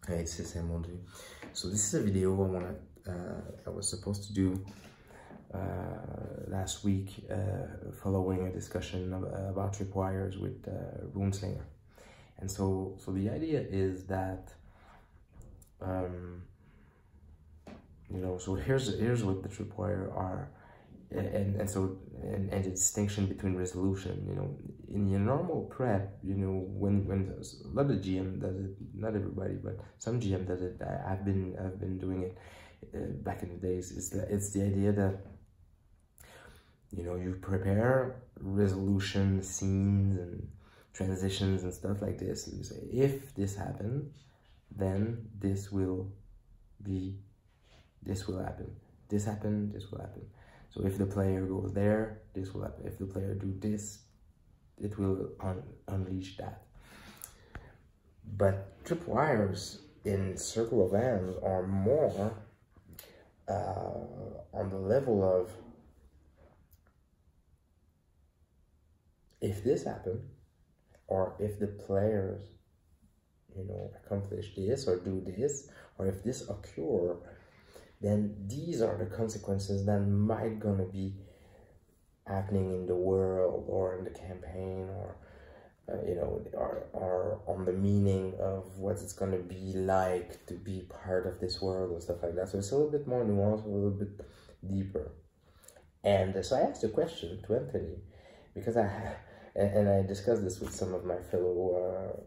Hey, it's Sam Mondry. So this is a video I was supposed to do last week following a discussion about tripwires with RuneSlinger. And so the idea is that so here's what the tripwire are, and the distinction between resolution. In your normal prep, when a lot of GM does it, not everybody, but some GM does it. I've been doing it back in the days. It's the idea that you prepare resolution scenes and transitions and stuff like this. You say, if this happens, then this will happen. This happened, this will happen. So if the player goes there, this will happen. If the player do this, it will unleash that. But tripwires in Circle of Hands are more on the level of, if this happened, or if the players accomplish this or do this, or if this occur, then these are the consequences that might gonna be happening in the world or in the campaign, or or on the meaning of what it's gonna be like to be part of this world and stuff like that. So it's a little bit more nuanced, a little bit deeper. And so I asked a question to Anthony, because I discussed this with some of my fellow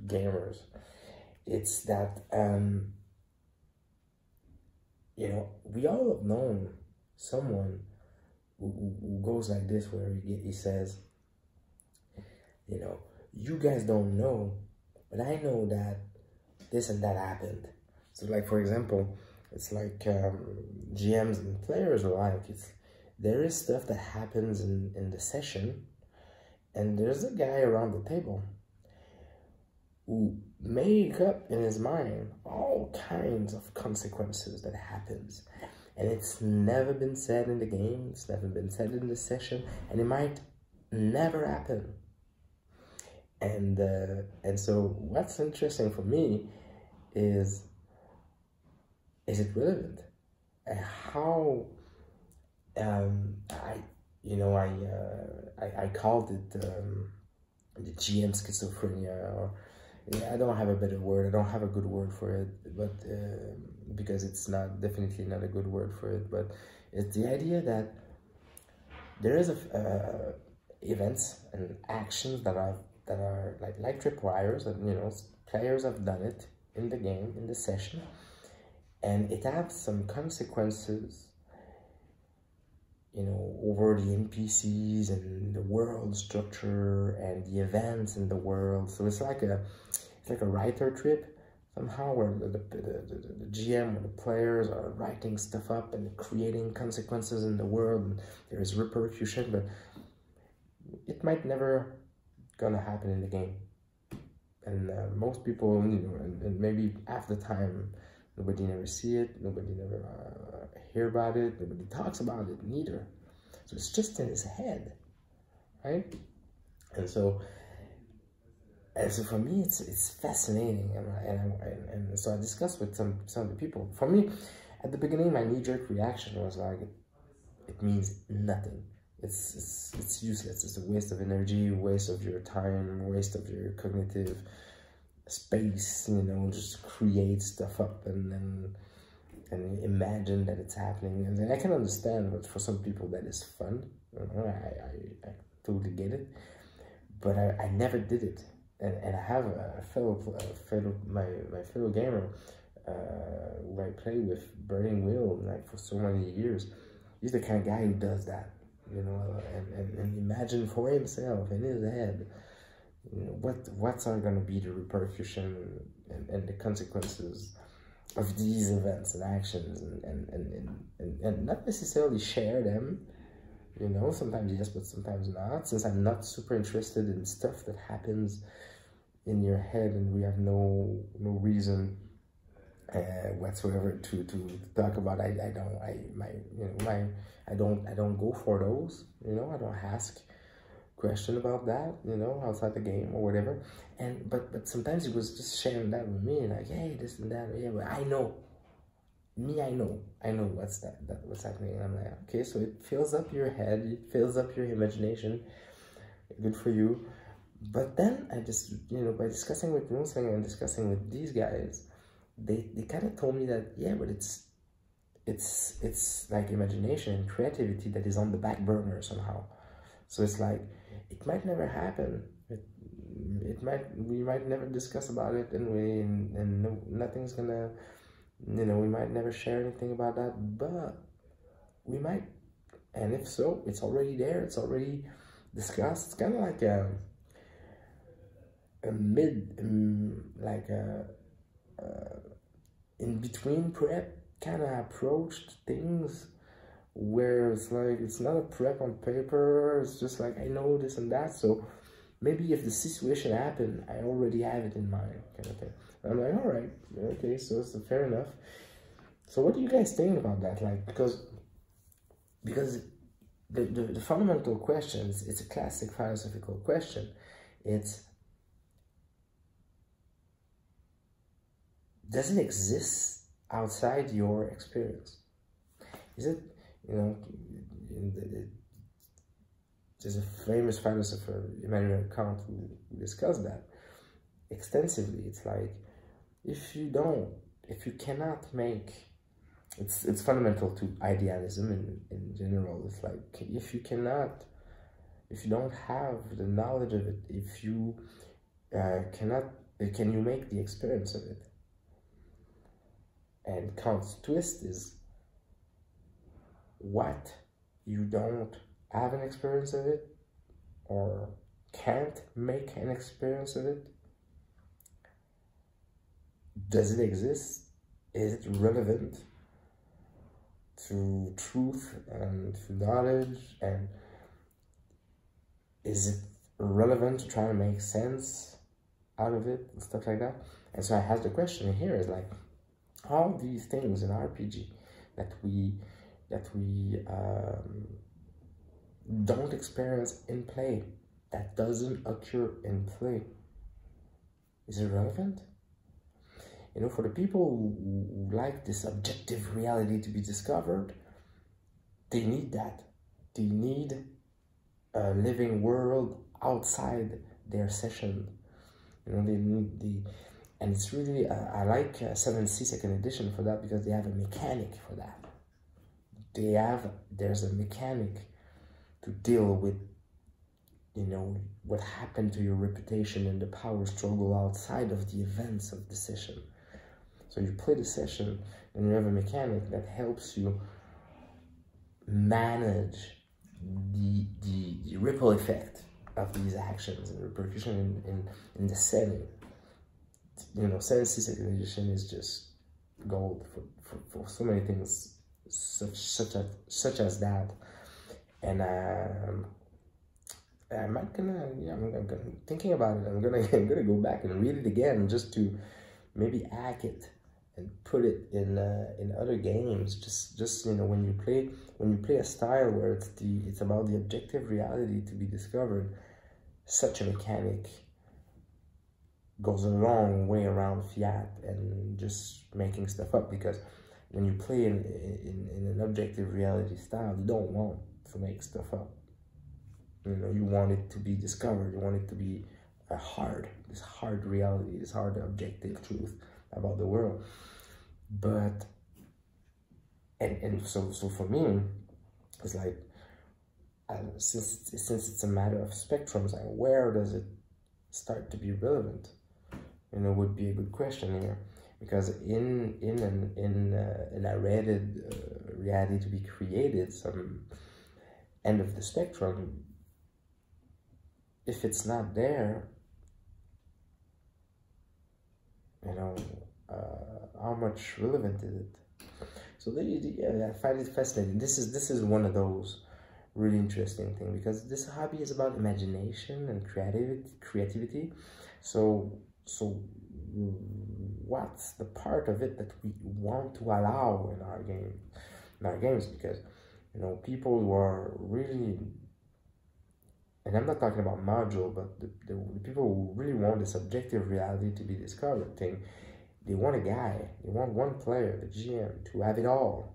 gamers. It's that we all have known someone who goes like this, where he says, you guys don't know, but I know that this and that happened. So like, for example, it's like GMs and players alike, there is stuff that happens in the session, and there's a guy around the table who make up in his mind all kinds of consequences that happens, and it's never been said in the game, it's never been said in the session, and it might never happen. And so what's interesting for me is it relevant? And how I called it the GM schizophrenia, or I don't have a better word, I don't have a good word for it, but because it's definitely not a good word for it, but it's the idea that there is events and actions that are like tripwires, and players have done it in the game, in the session, and it has some consequences over the NPCs and the world structure and the events in the world. So it's like a writer trip somehow, where the GM or the players are writing stuff up and creating consequences in the world, and there is repercussion, but it might never gonna happen in the game. And most people, and maybe half the time, nobody never see it, nobody never hear about it, nobody talks about it neither. So it's just in his head, right? And so for me, it's fascinating, and so I discussed with some of the people. For me, at the beginning, my knee-jerk reaction was like, it means nothing. It's useless. It's a waste of energy, waste of your time, waste of your cognitive space. Just create stuff up and imagine that it's happening. And I can understand that for some people that is fun. I totally get it. But I never did it. And I have my fellow gamer who I play with, Burning Wheel, like for so many years. He's the kind of guy who does that. And imagine for himself in his head, what's are going to be the repercussion and the consequences of these events and actions, and not necessarily share them, sometimes yes, but sometimes not, since I'm not super interested in stuff that happens in your head and we have no reason whatsoever to talk about. I don't go for those. I don't ask question about that, you know, outside the game or whatever. And but sometimes he was just sharing that with me, like, hey, this and that, yeah, but I know. I know what's happening. And I'm like, okay, so it fills up your head, it fills up your imagination. Good for you. But then I just, you know, by discussing with Moonslinger and discussing with these guys, they kind of told me that, yeah, but it's like imagination and creativity that is on the back burner somehow. So it's like, it might never happen. We might never discuss about it, and no, nothing's gonna, you know, we might never share anything about that, but we might. And if so, it's already there, it's already discussed. It's kind of like a in between prep kind of approached things, where it's like, it's not a prep on paper, it's just like, I know this and that, so maybe if the situation happened, I already have it in mind, kind of thing. And I'm like, all right, okay, so it's fair enough. So what do you guys think about that? Like, because the fundamental questions, it's a classic philosophical question. It's, does it exist outside your experience? Is it, you know, there's a famous philosopher, Immanuel Kant, who discussed that extensively. It's like, if you cannot make, it's fundamental to idealism in general. It's like, if you don't have the knowledge of it, if you can you make the experience of it? And Kant's twist is, what you don't have an experience of it, or can't make an experience of it, does it exist? Is it relevant to truth and to knowledge? And is it relevant to try to make sense out of it and stuff like that? And so I have the question here is like, all these things in RPG that we don't experience in play, that doesn't occur in play, is it relevant? You know, for the people who like this objective reality to be discovered, they need that. They need a living world outside their session. You know, they need and it's really, I like 7th Sea 2nd edition for that, because they have a mechanic for that. There's a mechanic to deal with, you know, what happened to your reputation and the power struggle outside of the events of the session. So you play the session and you have a mechanic that helps you manage the ripple effect of these actions and repercussion in the setting. You know, 7th Sea 2nd edition is just gold for so many things, such as that. And I'm thinking about it. I'm gonna go back and read it again, just to maybe hack it and put it in other games. Just you know, when you play a style where it's about the objective reality to be discovered, such a mechanic goes a long way around fiat and just making stuff up. Because when you play in an objective reality style, you don't want to make stuff up. You know, you want it to be discovered. You want it to be this hard reality, this hard objective truth about the world. But so for me, it's like, since it's a matter of spectrums, like, where does it start to be relevant? You know, would be a good question here, because in an arrayed reality to be created, some end of the spectrum, if it's not there, you know, how much relevant is it? So yeah, I find it fascinating. This is one of those really interesting things, because this hobby is about imagination and creativity. So what's the part of it that we want to allow in our games? Because, you know, people who are really and I'm not talking about module, but the people who really want this objective reality to be discovered thing, they want a guy, they want one player, the GM, to have it all,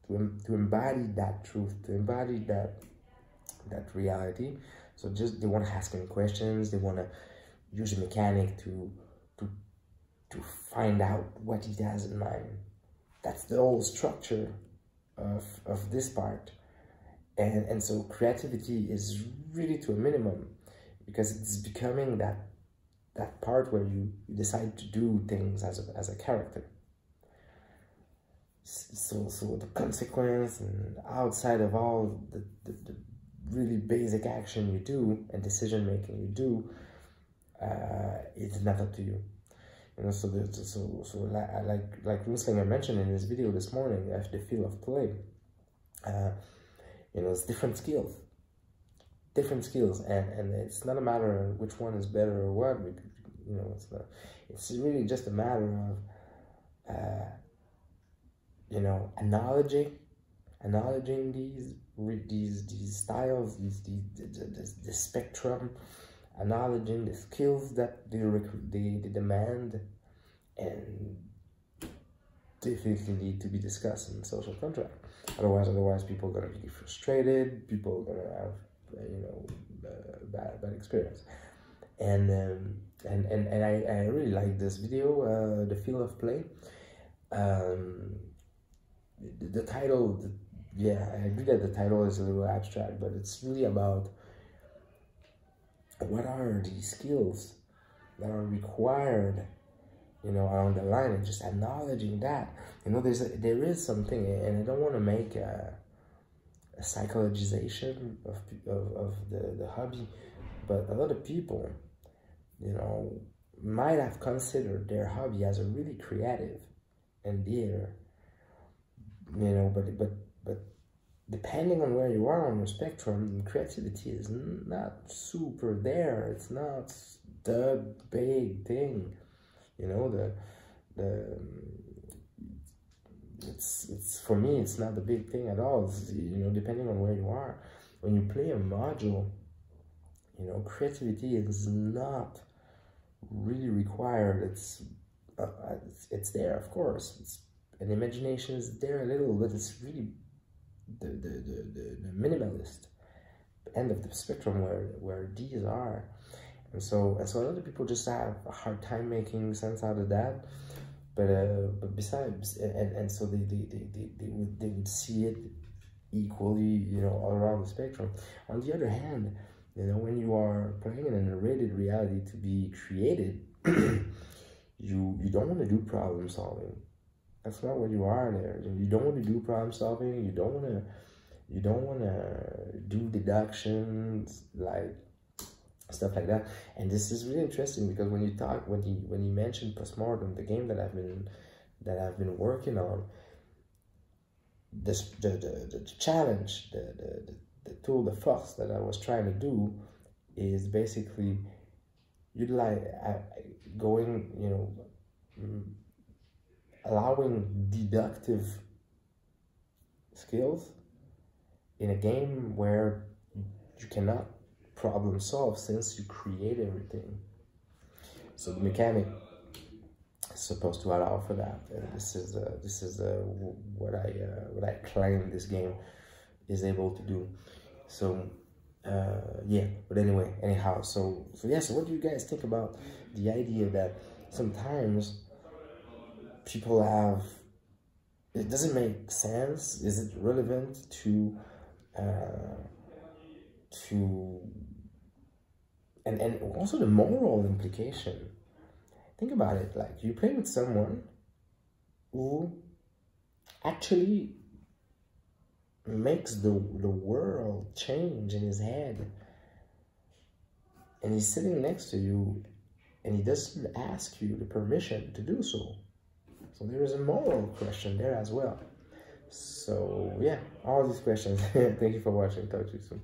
to embody that truth, to embody that reality. So just they want to ask him questions, they want to use a mechanic to find out what he has in mind. That's the whole structure of this part. And so creativity is really to a minimum, because it's becoming that part where you decide to do things as a character. So the consequence, and outside of all the really basic action you do and decision making you do, it's not up to you. You know, so like Runslinger mentioned in his video this morning, the feel of play. You know, it's different skills, and it's not a matter of which one is better or what. You know, it's really just a matter of you know, acknowledging these styles, this spectrum, acknowledging the skills that they demand, and definitely need to be discussed in social contract. Otherwise people are gonna be frustrated. People are gonna have you know, bad experience. And I really like this video, the feel of play. The title, yeah, I agree that the title is a little abstract, but it's really about what are these skills that are required, you know, along the line, and just acknowledging that, you know, there is something, and I don't want to make a psychologization of the hobby, but a lot of people, you know, might have considered their hobby as a really creative endeavor, you know, but depending on where you are on the spectrum, creativity is not super there. It's not the big thing, you know. It's for me, it's not the big thing at all. It's, you know, depending on where you are, when you play a module, you know, creativity is not really required. It's there, of course. And imagination is there a little, but it's really the minimalist end of the spectrum where these are. And so a lot of people just have a hard time making sense out of that. But besides, and so they would see it equally, you know, all around the spectrum. On the other hand, you know, when you are playing in a narrated reality to be created, you don't want to do problem solving. That's not what you are there. You don't want to do problem solving. You don't want to do deductions, like stuff like that. And this is really interesting, because when you mentioned Postmortem, the game that I've been working on, the challenge, the tool, the force that I was trying to do is basically utilize going, you know, allowing deductive skills in a game where you cannot problem solve, since you create everything. So the mechanic is supposed to allow for that, and this is what I claim this game is able to do. So yeah, but anyhow, so yeah, so what do you guys think about the idea that sometimes people have, it doesn't make sense? Is it relevant to and also the moral implication? Think about it. Like, you play with someone who actually makes the world change in his head, and he's sitting next to you, and he doesn't ask you the permission to do so. So there is a moral question there as well. So yeah, all these questions. Thank you for watching. Talk to you soon.